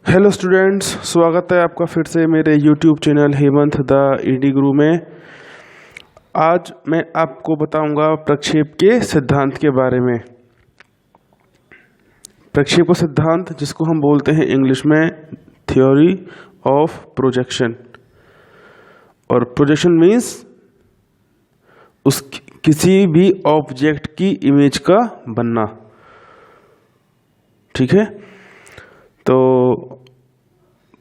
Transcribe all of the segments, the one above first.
Hello students, स्वागत है आपका फिर से मेरे YouTube channel Hemant the ED गुरु में। आज मैं आपको बताऊंगा प्रक्षेप के सिद्धांत के बारे में। प्रक्षेप का सिद्धांत जिसको हम बोलते हैं इंग्लिश में थ्योरी ऑफ प्रोजेक्शन। और प्रोजेक्शन मीन्स उस किसी भी ऑब्जेक्ट की इमेज का बनना। ठीक है, तो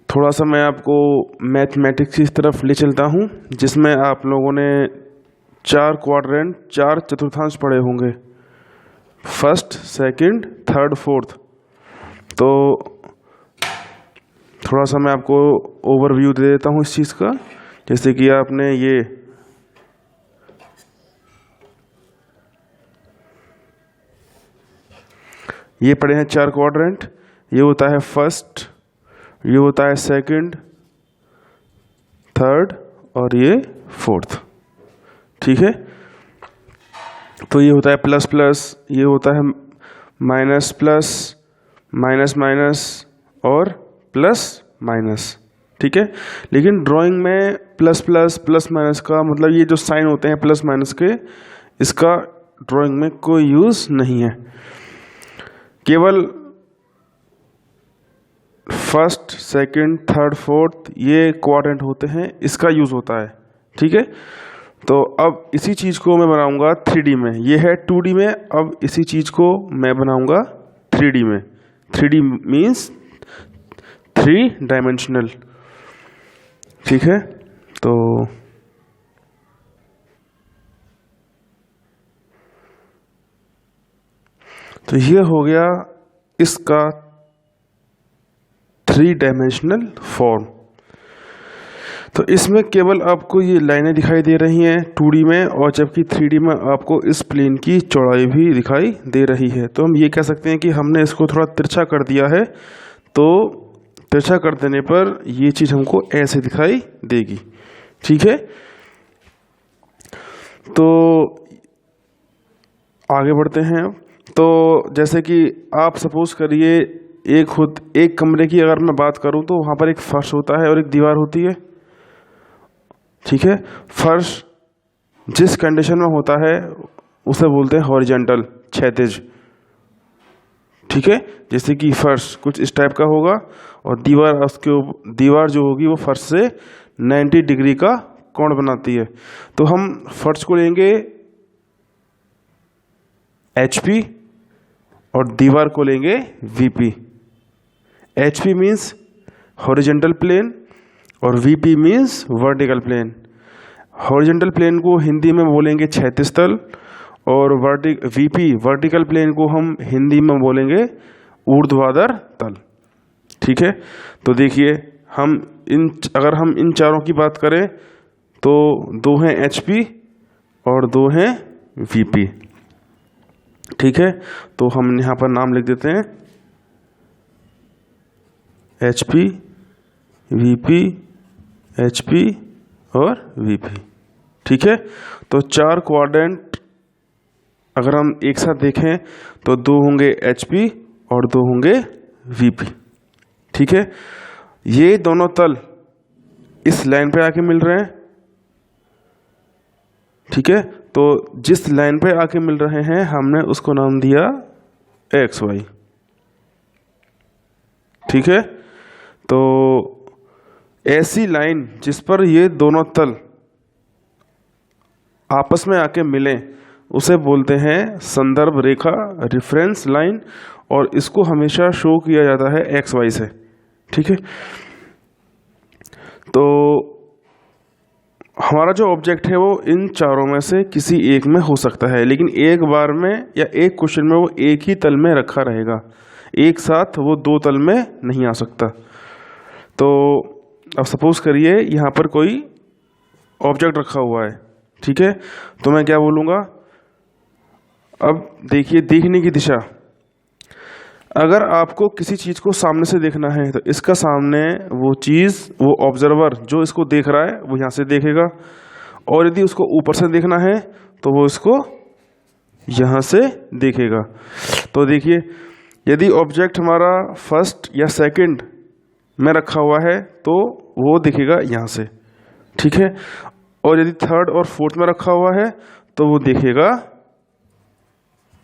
थोड़ा सा मैं आपको मैथमेटिक्स की तरफ ले चलता हूँ, जिसमें आप लोगों ने 4 क्वाड्रेंट 4 चतुर्थांश पढ़े होंगे, फर्स्ट, सेकंड, थर्ड, फोर्थ। तो थोड़ा सा मैं आपको ओवरव्यू दे देता हूँ इस चीज़ का। जैसे कि आपने ये पढ़े हैं 4 क्वाड्रेंट। ये होता है फर्स्ट, ये होता है सेकंड, थर्ड और ये फोर्थ। ठीक है, तो ये होता है प्लस प्लस, ये होता है माइनस प्लस, माइनस माइनस और प्लस माइनस। ठीक है, लेकिन ड्राइंग में प्लस प्लस प्लस माइनस का मतलब ये जो साइन होते हैं प्लस माइनस के, इसका ड्राइंग में कोई यूज़ नहीं है। केवल फर्स्ट, सेकंड, थर्ड, फोर्थ ये क्वाड्रेंट होते हैं, इसका यूज होता है। ठीक है, तो अब इसी चीज को मैं बनाऊंगा 3D में। ये है 2D में, अब इसी चीज को मैं बनाऊंगा 3D में। 3D means 3 dimensional. ठीक है, तो ये हो गया इसका 3 डायमेंशनल फॉर्म। तो इसमें केवल आपको ये लाइनें दिखाई दे रही हैं 2D में, और जबकि 3D में आपको इस प्लेन की चौड़ाई भी दिखाई दे रही है। तो हम ये कह सकते हैं कि हमने इसको थोड़ा तिरछा कर दिया है। तो तिरछा कर देने पर ये चीज़ हमको ऐसे दिखाई देगी। ठीक है, तो आगे बढ़ते हैं। तो जैसे कि आप सपोज करिए एक कमरे की अगर मैं बात करूं तो वहां पर एक फर्श होता है और एक दीवार होती है। ठीक है, फर्श जिस कंडीशन में होता है उसे बोलते हैं हॉरिजॉन्टल, क्षैतिज। ठीक है, जैसे कि फर्श कुछ इस टाइप का होगा और दीवार जो होगी वो फर्श से 90 डिग्री का कोण बनाती है। तो हम फर्श को लेंगे HP और दीवार को लेंगे VP। HP means horizontal plane और VP means vertical plane. Horizontal plane को हिंदी में बोलेंगे क्षैतिज तल, और VP वर्टिकल प्लेन को हम हिंदी में बोलेंगे ऊर्ध्वाधर तल। ठीक है, तो देखिए अगर हम इन चारों की बात करें तो 2 हैं HP और 2 हैं VP। ठीक है, तो हम यहाँ पर नाम लिख देते हैं HP, VP, HP और VP। ठीक है, तो 4 क्वाड्रेंट अगर हम एक साथ देखें तो 2 होंगे HP और 2 होंगे VP। ठीक है, ये दोनों तल इस लाइन पे आके मिल रहे हैं। ठीक है, तो जिस लाइन पे आके मिल रहे हैं हमने उसको नाम दिया XY। ठीक है, तो ऐसी लाइन जिस पर ये दोनों तल आपस में आके मिलें उसे बोलते हैं संदर्भ रेखा, रेफरेंस लाइन, और इसको हमेशा शो किया जाता है XY से। ठीक है, तो हमारा जो ऑब्जेक्ट है वो इन चारों में से किसी एक में हो सकता है, लेकिन एक बार में या एक क्वेश्चन में वो एक ही तल में रखा रहेगा, एक साथ वो 2 तल में नहीं आ सकता। तो अब सपोज करिए यहाँ पर कोई ऑब्जेक्ट रखा हुआ है। ठीक है, तो मैं क्या बोलूँगा, अब देखिए देखने की दिशा। अगर आपको किसी चीज़ को सामने से देखना है तो इसका सामने वो चीज़, वो ऑब्जर्वर जो इसको देख रहा है वो यहाँ से देखेगा, और यदि उसको ऊपर से देखना है तो वो इसको यहाँ से देखेगा। तो देखिए, यदि ऑब्जेक्ट हमारा फर्स्ट या सेकंड में रखा हुआ है तो वो दिखेगा यहाँ से, ठीक है। और यदि थर्ड और फोर्थ में रखा हुआ है तो वो दिखेगा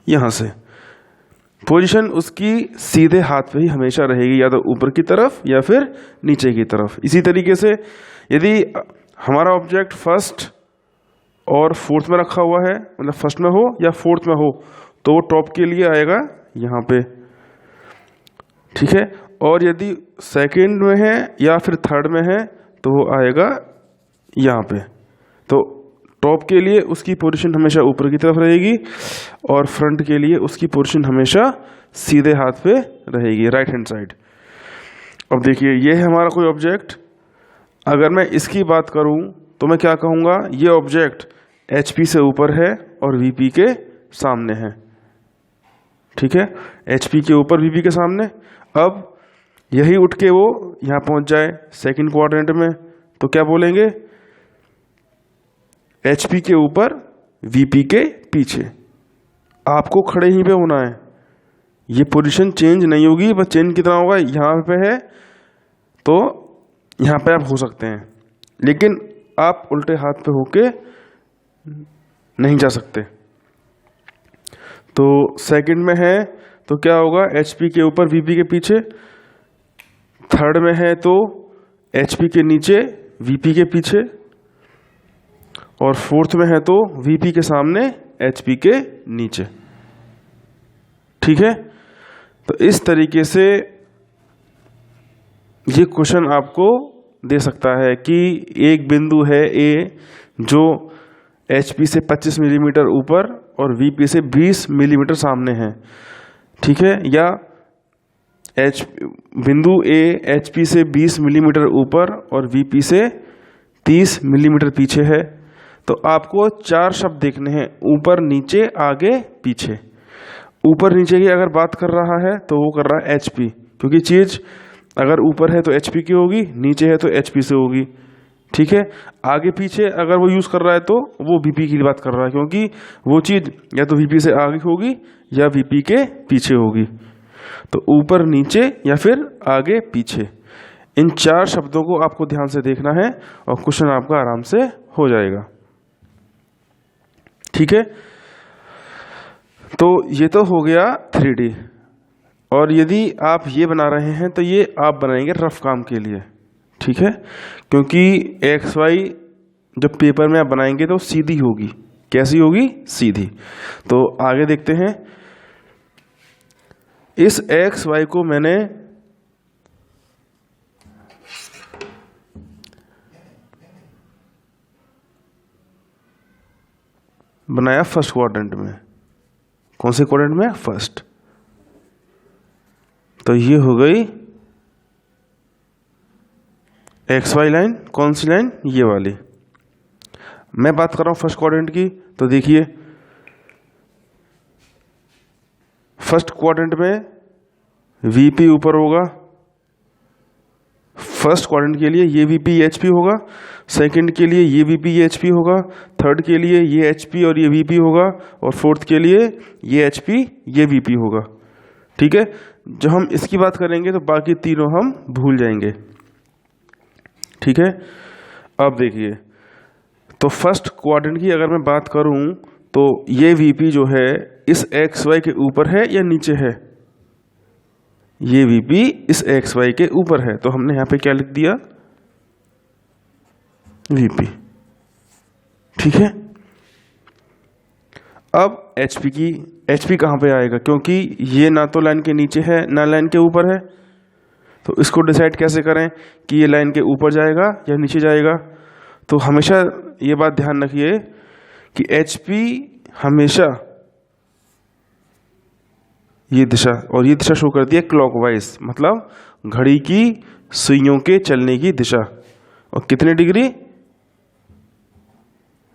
यहाँ से। पोजीशन उसकी सीधे हाथ पे ही हमेशा रहेगी, या तो ऊपर की तरफ या फिर नीचे की तरफ। इसी तरीके से यदि हमारा ऑब्जेक्ट फर्स्ट और फोर्थ में रखा हुआ है, मतलब फर्स्ट में हो या फोर्थ में हो, तो वो टॉप के लिए आएगा यहाँ पे, ठीक है। और यदि सेकंड में है या फिर थर्ड में है तो वो आएगा यहाँ पे। तो टॉप के लिए उसकी पोजीशन हमेशा ऊपर की तरफ रहेगी और फ्रंट के लिए उसकी पोजीशन हमेशा सीधे हाथ पे रहेगी, राइट हैंड साइड। अब देखिए ये है हमारा कोई ऑब्जेक्ट। अगर मैं इसकी बात करूं तो मैं क्या कहूँगा, ये ऑब्जेक्ट HP से ऊपर है और VP के सामने है, ठीक है। HP के ऊपर VP के सामने। अब यही उठ के वो यहाँ पहुँच जाए सेकंड क्वाड्रेंट में, तो क्या बोलेंगे, HP के ऊपर VP के पीछे। आपको खड़े ही पे होना है, ये पोजीशन चेंज नहीं होगी, बस चेंज कितना होगा, यहाँ पे है तो यहाँ पे आप हो सकते हैं, लेकिन आप उल्टे हाथ पे होके नहीं जा सकते। तो सेकंड में है तो क्या होगा, HP के ऊपर VP के पीछे। थर्ड में है तो HP के नीचे VP के पीछे। और फोर्थ में है तो VP के सामने HP के नीचे, ठीक है। तो इस तरीके से ये क्वेश्चन आपको दे सकता है कि एक बिंदु है A जो HP से 25 मिलीमीटर ऊपर और VP से 20 मिलीमीटर सामने है, ठीक है। या बिंदु A HP से 20 मिलीमीटर ऊपर और VP से 30 मिलीमीटर पीछे है। तो आपको 4 शब्द देखने हैं, ऊपर नीचे आगे पीछे। ऊपर नीचे की अगर बात कर रहा है तो वो कर रहा है HP, क्योंकि चीज अगर ऊपर है तो HP की होगी, नीचे है तो HP से होगी, ठीक है। आगे पीछे अगर वो यूज कर रहा है तो वो VP की बात कर रहा है, क्योंकि वो चीज या तो VP से आगे होगी या VP के पीछे होगी। तो ऊपर नीचे या फिर आगे पीछे, इन 4 शब्दों को आपको ध्यान से देखना है और क्वेश्चन आपका आराम से हो जाएगा, ठीक है। तो ये तो हो गया 3D। और यदि आप ये बना रहे हैं तो ये आप बनाएंगे रफ काम के लिए, ठीक है, क्योंकि XY जब पेपर में आप बनाएंगे तो सीधी होगी। कैसी होगी? सीधी। तो आगे देखते हैं। इस XY को मैंने बनाया फर्स्ट क्वाड्रेंट में। कौन से क्वाड्रेंट में? फर्स्ट। तो ये हो गई XY लाइन। कौन सी लाइन? ये वाली। मैं बात कर रहा हूं फर्स्ट क्वाड्रेंट की। तो देखिए फर्स्ट क्वाड्रेंट में VP ऊपर होगा, फर्स्ट क्वाड्रेंट के लिए ये VP ये HP होगा, सेकंड के लिए ये VP ये HP होगा, थर्ड के लिए ये HP और ये VP होगा, और फोर्थ के लिए ये HP ये VP होगा, ठीक है। जब हम इसकी बात करेंगे तो बाकी तीनों हम भूल जाएंगे, ठीक है। अब देखिए, तो फर्स्ट क्वाड्रेंट की अगर मैं बात करूं तो ये VP जो है इस XY के ऊपर है या नीचे है? ये VP इस XY के ऊपर है, तो हमने यहां पे क्या लिख दिया? VP, ठीक है। अब HP कहां पे आएगा? क्योंकि ये ना तो लाइन के नीचे है ना लाइन के ऊपर है, तो इसको डिसाइड कैसे करें कि ये लाइन के ऊपर जाएगा या नीचे जाएगा? तो हमेशा ये बात ध्यान रखिए कि HP हमेशा ये दिशा, और ये दिशा शो करती है क्लॉकवाइज, मतलब घड़ी की सुइयों के चलने की दिशा। और कितने डिग्री?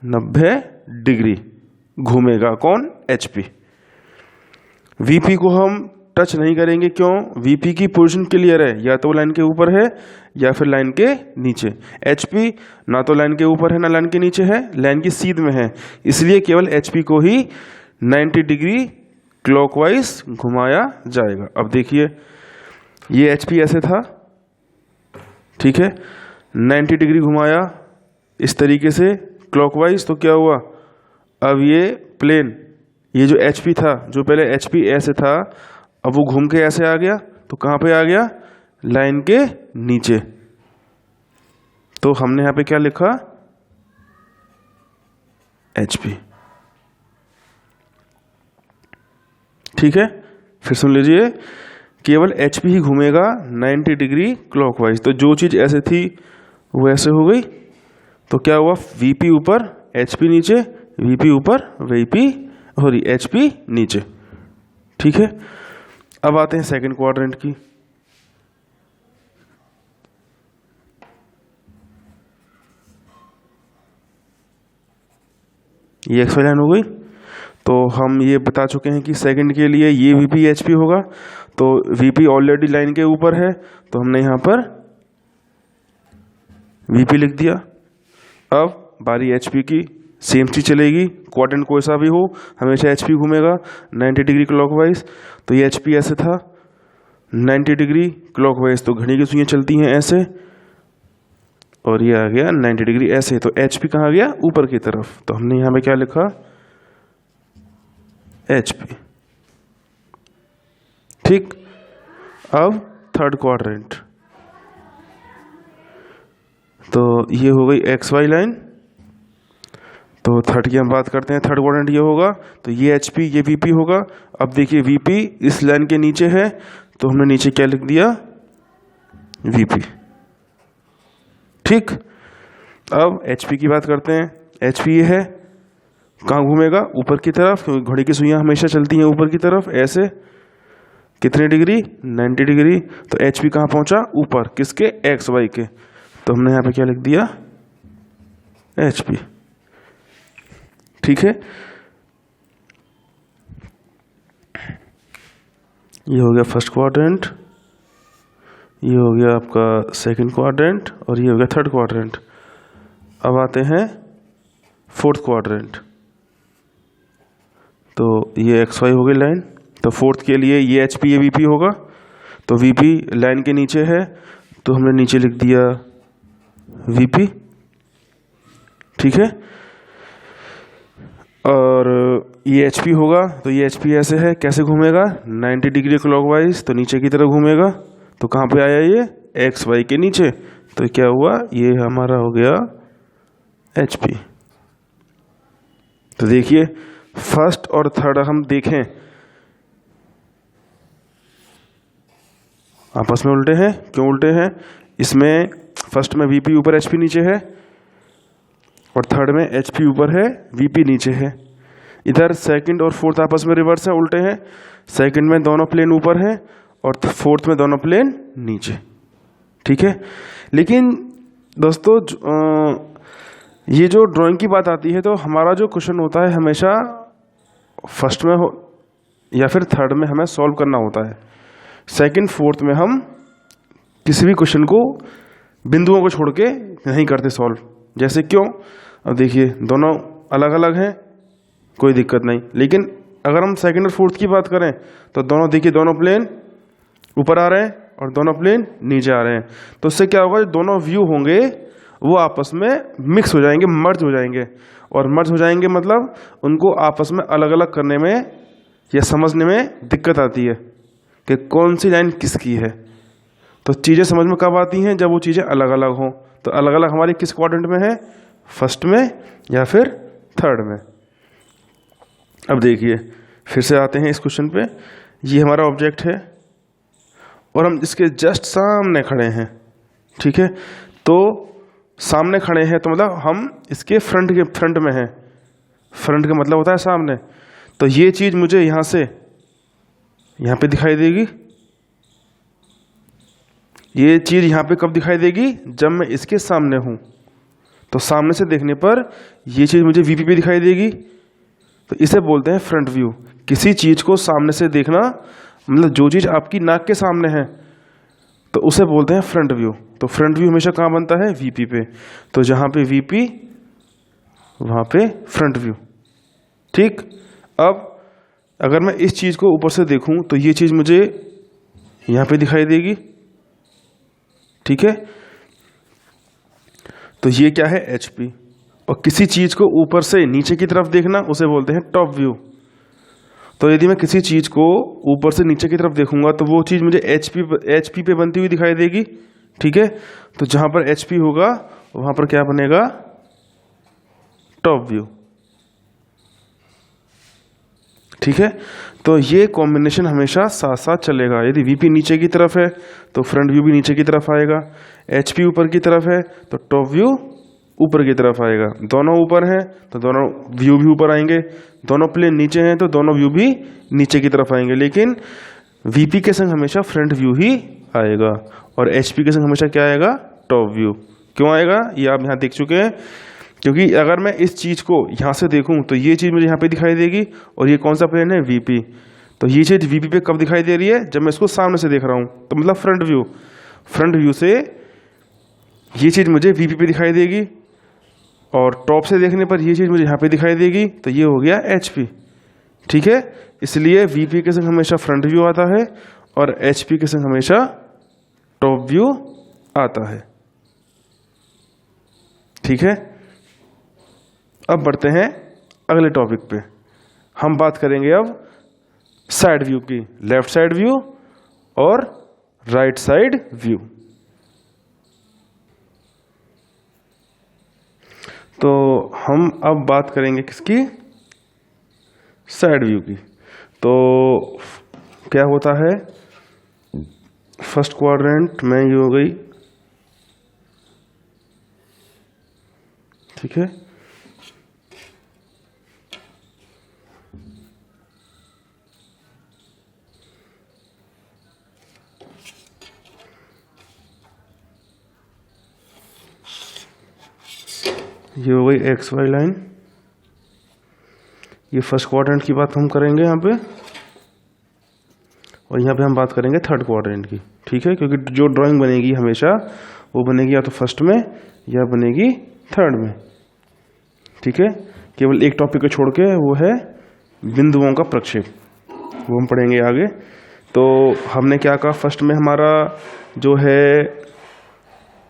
90 डिग्री घूमेगा। कौन? HP। VP को हम टच नहीं करेंगे। क्यों? VP की पोजीशन क्लियर है, या तो लाइन के ऊपर है या फिर लाइन के नीचे। HP ना तो लाइन के ऊपर है ना लाइन के नीचे है, लाइन की सीध में है, इसलिए केवल HP को ही 90 डिग्री क्लॉकवाइज घुमाया जाएगा। अब देखिए, ये HP ऐसे था, ठीक है। 90 डिग्री घुमाया इस तरीके से क्लॉकवाइज, तो क्या हुआ, अब ये प्लेन, ये जो HP था, जो पहले HP ऐसे था, अब वो घूम के ऐसे आ गया, तो कहाँ पे आ गया, लाइन के नीचे। तो हमने यहाँ पे क्या लिखा, HP। ठीक है, फिर सुन लीजिए, केवल HP ही घूमेगा 90 डिग्री क्लॉकवाइज। तो जो चीज ऐसे थी वो ऐसे हो गई, तो क्या हुआ, VP ऊपर HP नीचे, VP ऊपर VP सॉरी HP नीचे। ठीक है, अब आते हैं सेकंड क्वाड्रेंट की। ये XY लाइन हो गई, तो हम ये बता चुके हैं कि सेकंड के लिए ये VP HP होगा, तो VP ऑलरेडी लाइन के ऊपर है, तो हमने यहाँ पर VP लिख दिया। अब बारी HP की, सेम चीज चलेगी, क्वाड्रेंट कोई सा भी हो हमेशा HP घूमेगा 90 डिग्री क्लॉकवाइज। तो ये HP ऐसे था 90 डिग्री क्लॉकवाइज, तो घड़ी की सुइयां चलती हैं ऐसे, और ये आ गया 90 डिग्री ऐसे, तो HP कहाँ गया, ऊपर की तरफ। तो हमने यहाँ पे क्या लिखा, HP। ठीक, अब थर्ड क्वाड्रेंट, तो ये हो गई XY लाइन। तो थर्ड की हम बात करते हैं, थर्ड क्वाड्रेंट ये होगा, तो ये HP ये VP होगा। अब देखिए VP इस लाइन के नीचे है, तो हमने नीचे क्या लिख दिया, VP। ठीक, अब HP की बात करते हैं। HP ये है, कहाँ घूमेगा, ऊपर की तरफ, क्योंकि घड़ी की सुइयां हमेशा चलती हैं ऊपर की तरफ ऐसे। कितने डिग्री, 90 डिग्री। तो HP कहाँ पहुंचा, ऊपर, किसके, XY के। तो हमने यहाँ पे क्या लिख दिया, HP। ठीक है, ये हो गया फर्स्ट क्वाड्रेंट, ये हो गया आपका सेकंड क्वाड्रेंट, और ये हो गया थर्ड क्वाड्रेंट। अब आते हैं फोर्थ क्वाड्रेंट, तो ये XY हो गई लाइन। तो फोर्थ के लिए ये HP ये VP होगा, तो VP लाइन के नीचे है, तो हमने नीचे लिख दिया VP। ठीक है, और ये HP होगा, तो ये HP ऐसे है, कैसे घूमेगा, 90 डिग्री क्लॉकवाइज, तो नीचे की तरफ घूमेगा। तो कहाँ पे आया ये, XY के नीचे। तो क्या हुआ, ये हमारा हो गया HP। तो देखिए फर्स्ट और थर्ड हम देखें आपस में उल्टे हैं। क्यों उल्टे हैं, इसमें फर्स्ट में VP ऊपर HP नीचे है, और थर्ड में HP ऊपर है VP नीचे है। इधर सेकंड और फोर्थ आपस में रिवर्स है, उल्टे हैं। सेकंड में दोनों प्लेन ऊपर हैं, और फोर्थ में दोनों प्लेन नीचे। ठीक है, लेकिन दोस्तों ये जो ड्राइंग की बात आती है, तो हमारा जो क्वेश्चन होता है हमेशा फर्स्ट में हो या फिर थर्ड में हमें सॉल्व करना होता है। सेकंड फोर्थ में हम किसी भी क्वेश्चन को बिंदुओं को छोड़ के नहीं करते सॉल्व। जैसे क्यों, अब देखिए दोनों अलग अलग हैं, कोई दिक्कत नहीं, लेकिन अगर हम सेकंड और फोर्थ की बात करें तो दोनों देखिए, दोनों प्लेन ऊपर आ रहे हैं और दोनों प्लेन नीचे आ रहे हैं। तो उससे क्या होगा, दोनों व्यू होंगे वो आपस में मिक्स हो जाएंगे, मर्ज हो जाएंगे। और मर्ज हो जाएंगे मतलब उनको आपस में अलग अलग करने में या समझने में दिक्कत आती है कि कौन सी लाइन किसकी है। तो चीज़ें समझ में कब आती हैं, जब वो चीज़ें अलग अलग हों। तो अलग अलग हमारी किस क्वाड्रेंट में है, फर्स्ट में या फिर थर्ड में। अब देखिए फिर से आते हैं इस क्वेश्चन पे। ये हमारा ऑब्जेक्ट है और हम इसके जस्ट सामने खड़े हैं। ठीक है, तो सामने खड़े हैं तो मतलब हम इसके फ्रंट में हैं। फ्रंट का मतलब होता है सामने। तो ये चीज मुझे यहां से यहां पे दिखाई देगी, ये चीज यहां पे कब दिखाई देगी, जब मैं इसके सामने हूं। तो सामने से देखने पर ये चीज मुझे VP पे दिखाई देगी। तो इसे बोलते हैं फ्रंट व्यू। किसी चीज को सामने से देखना मतलब जो चीज आपकी नाक के सामने है तो उसे बोलते हैं फ्रंट व्यू। तो फ्रंट व्यू हमेशा कहाँ बनता है, VP पे। तो जहां पे VP वहां पे फ्रंट व्यू। ठीक, अब अगर मैं इस चीज को ऊपर से देखूं तो ये चीज मुझे यहां पे दिखाई देगी। ठीक है, तो ये क्या है, HP। और किसी चीज को ऊपर से नीचे की तरफ देखना उसे बोलते हैं टॉप व्यू। तो यदि मैं किसी चीज को ऊपर से नीचे की तरफ देखूंगा तो वो चीज मुझे HP पे बनती हुई दिखाई देगी, ठीक है। तो जहां पर HP होगा वहां पर क्या बनेगा, टॉप व्यू, ठीक है। तो ये कॉम्बिनेशन हमेशा साथ साथ चलेगा। यदि VP नीचे की तरफ है तो फ्रंट व्यू भी नीचे की तरफ आएगा, HP ऊपर की तरफ है तो टॉप व्यू ऊपर की तरफ आएगा। दोनों ऊपर हैं तो दोनों व्यू भी ऊपर आएंगे, दोनों प्लेन नीचे हैं तो दोनों व्यू भी नीचे की तरफ आएंगे। लेकिन VP के संग हमेशा फ्रंट व्यू ही आएगा और HP के संग हमेशा क्या आएगा, टॉप व्यू। क्यों आएगा ये आप यहाँ देख चुके हैं, क्योंकि अगर मैं इस चीज को यहाँ से देखूं तो ये चीज मुझे यहाँ पे दिखाई देगी और ये कौन सा प्लेन है, VP। तो ये चीज VP पे कब दिखाई दे रही है, जब मैं इसको सामने से देख रहा हूं, तो मतलब फ्रंट व्यू। फ्रंट व्यू से ये चीज मुझे VP पे दिखाई देगी और टॉप से देखने पर ये चीज मुझे यहाँ पे दिखाई देगी, तो ये हो गया HP, ठीक है। इसलिए VP के संग हमेशा फ्रंट व्यू आता है और HP के संग हमेशा टॉप व्यू आता है, ठीक है। अब बढ़ते हैं अगले टॉपिक पे। हम बात करेंगे अब साइड व्यू की, लेफ्ट साइड व्यू और राइट साइड व्यू। तो हम अब बात करेंगे किसकी, साइड व्यू की। तो क्या होता है, फर्स्ट क्वाड्रेंट में ये हो गई, ठीक है। ये हो गई XY लाइन। ये फर्स्ट क्वाड्रेंट की बात हम करेंगे यहाँ पे, और यहाँ पे हम बात करेंगे थर्ड क्वाड्रेंट की, ठीक है। क्योंकि जो ड्राइंग बनेगी हमेशा वो बनेगी या तो फर्स्ट में या बनेगी थर्ड में, ठीक है। केवल एक टॉपिक को छोड़ के, वो है बिंदुओं का प्रक्षेप, वो हम पढ़ेंगे आगे। तो हमने क्या कहा, फर्स्ट में हमारा जो है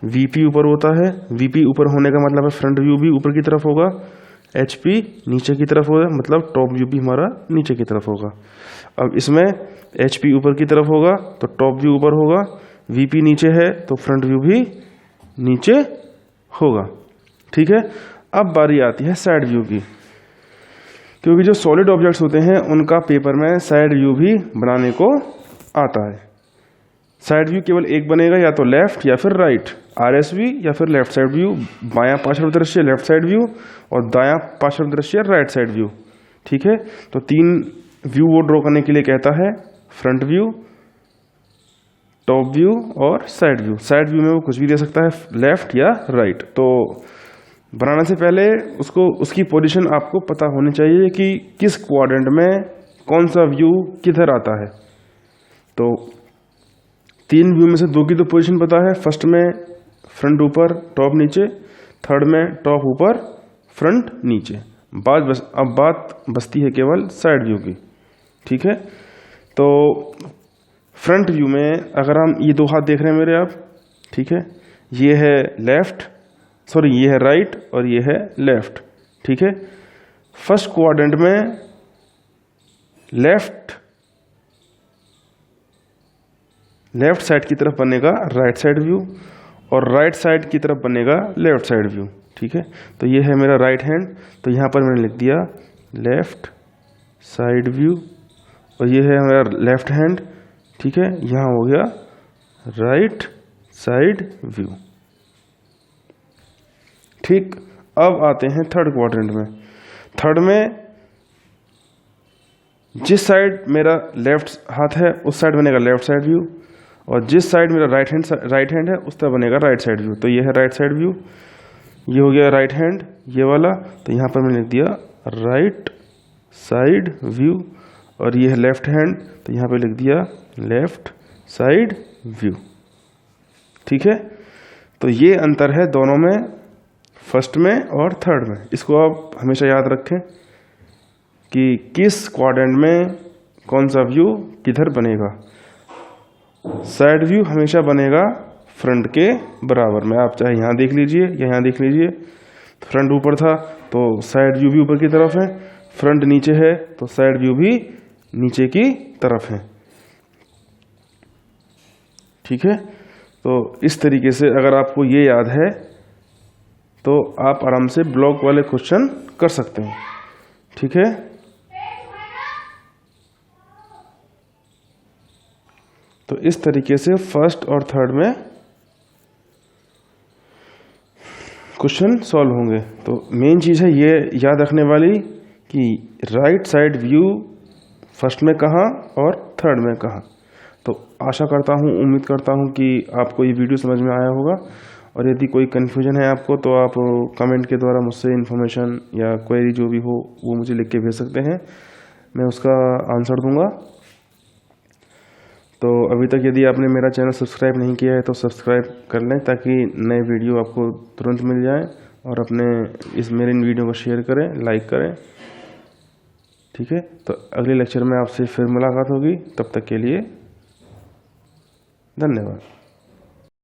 VP ऊपर होता है। VP ऊपर होने का मतलब है फ्रंट व्यू भी ऊपर की तरफ होगा, HP नीचे की तरफ होगा, मतलब टॉप व्यू भी हमारा नीचे की तरफ होगा। अब इसमें HP ऊपर की तरफ होगा तो टॉप व्यू ऊपर होगा, VP नीचे है तो फ्रंट व्यू भी नीचे होगा, ठीक है। अब बारी आती है साइड व्यू की, क्योंकि जो सॉलिड ऑब्जेक्ट्स होते हैं उनका पेपर में साइड व्यू भी बनाने को आता है। साइड व्यू केवल एक बनेगा, या तो लेफ्ट या फिर राइट, RSV या फिर लेफ्ट साइड व्यू। बायां पार्श्व दृश्य लेफ्ट साइड व्यू और दायां पार्श्व दृश्य राइट साइड व्यू, ठीक है। तो 3 व्यू वो ड्रॉ करने के लिए कहता है, फ्रंट व्यू, टॉप व्यू और साइड व्यू। साइड व्यू में वो कुछ भी दे सकता है, लेफ्ट या राइट। तो बनाने से पहले उसकी पोजीशन आपको पता होनी चाहिए कि किस क्वाड्रेंट में कौन सा व्यू किधर आता है। तो 3 व्यू में से 2 की तो पोजीशन पता है, फर्स्ट में फ्रंट ऊपर टॉप नीचे, थर्ड में टॉप ऊपर फ्रंट नीचे। अब बात बचती है केवल साइड व्यू की, ठीक है। तो फ्रंट व्यू में अगर हम ये 2 हाथ देख रहे हैं मेरे आप, ठीक है, ये है ये है राइट और ये है लेफ्ट, ठीक है। फर्स्ट क्वाड्रेंट में लेफ्ट साइड की तरफ बनेगा राइट साइड व्यू और राइट साइड की तरफ बनेगा लेफ्ट साइड व्यू, ठीक है। तो ये है मेरा राइट हैंड, तो यहाँ पर मैंने लिख दिया लेफ्ट साइड व्यू, और ये है मेरा लेफ्ट हैंड, ठीक है, यहाँ हो गया राइट साइड व्यू, ठीक। अब आते हैं थर्ड क्वाड्रेंट में। थर्ड में जिस साइड मेरा लेफ्ट हाथ है उस साइड बनेगा लेफ्ट साइड व्यू, और जिस साइड मेरा राइट हैंड है उस तरफ बनेगा राइट साइड व्यू। तो ये है राइट साइड व्यू, ये हो गया राइट हैंड ये वाला, तो यहाँ पर मैंने लिख दिया राइट साइड व्यू, और ये है लेफ्ट हैंड, तो यहाँ पे लिख दिया लेफ्ट साइड व्यू, ठीक है। तो ये अंतर है दोनों में, फर्स्ट में और थर्ड में। इसको आप हमेशा याद रखें कि किस क्वाड्रेंट में कौन सा व्यू किधर बनेगा। साइड व्यू हमेशा बनेगा फ्रंट के बराबर में। आप चाहे यहाँ देख लीजिए या यहाँ देख लीजिए, फ्रंट ऊपर था तो साइड व्यू भी ऊपर की तरफ है, फ्रंट नीचे है तो साइड व्यू भी नीचे की तरफ है। ठीक है, तो इस तरीके से अगर आपको ये याद है तो आप आराम से ब्लॉक वाले क्वेश्चन कर सकते हैं। ठीक है, तो इस तरीके से फर्स्ट और थर्ड में क्वेश्चन सॉल्व होंगे। तो मेन चीज़ है ये याद रखने वाली कि राइट साइड व्यू फर्स्ट में कहाँ और थर्ड में कहाँ। तो आशा करता हूँ, उम्मीद करता हूँ कि आपको ये वीडियो समझ में आया होगा, और यदि कोई कन्फ्यूजन है आपको तो आप कमेंट के द्वारा मुझसे इन्फॉर्मेशन या क्वेरी जो भी हो वो मुझे लिख के भेज सकते हैं, मैं उसका आंसर दूंगा। तो अभी तक यदि आपने मेरा चैनल सब्सक्राइब नहीं किया है तो सब्सक्राइब कर लें ताकि नए वीडियो आपको तुरंत मिल जाए, और अपने मेरे इन वीडियो को शेयर करें, लाइक करें। ठीक है, तो अगले लेक्चर में आपसे फिर मुलाकात होगी, तब तक के लिए धन्यवाद।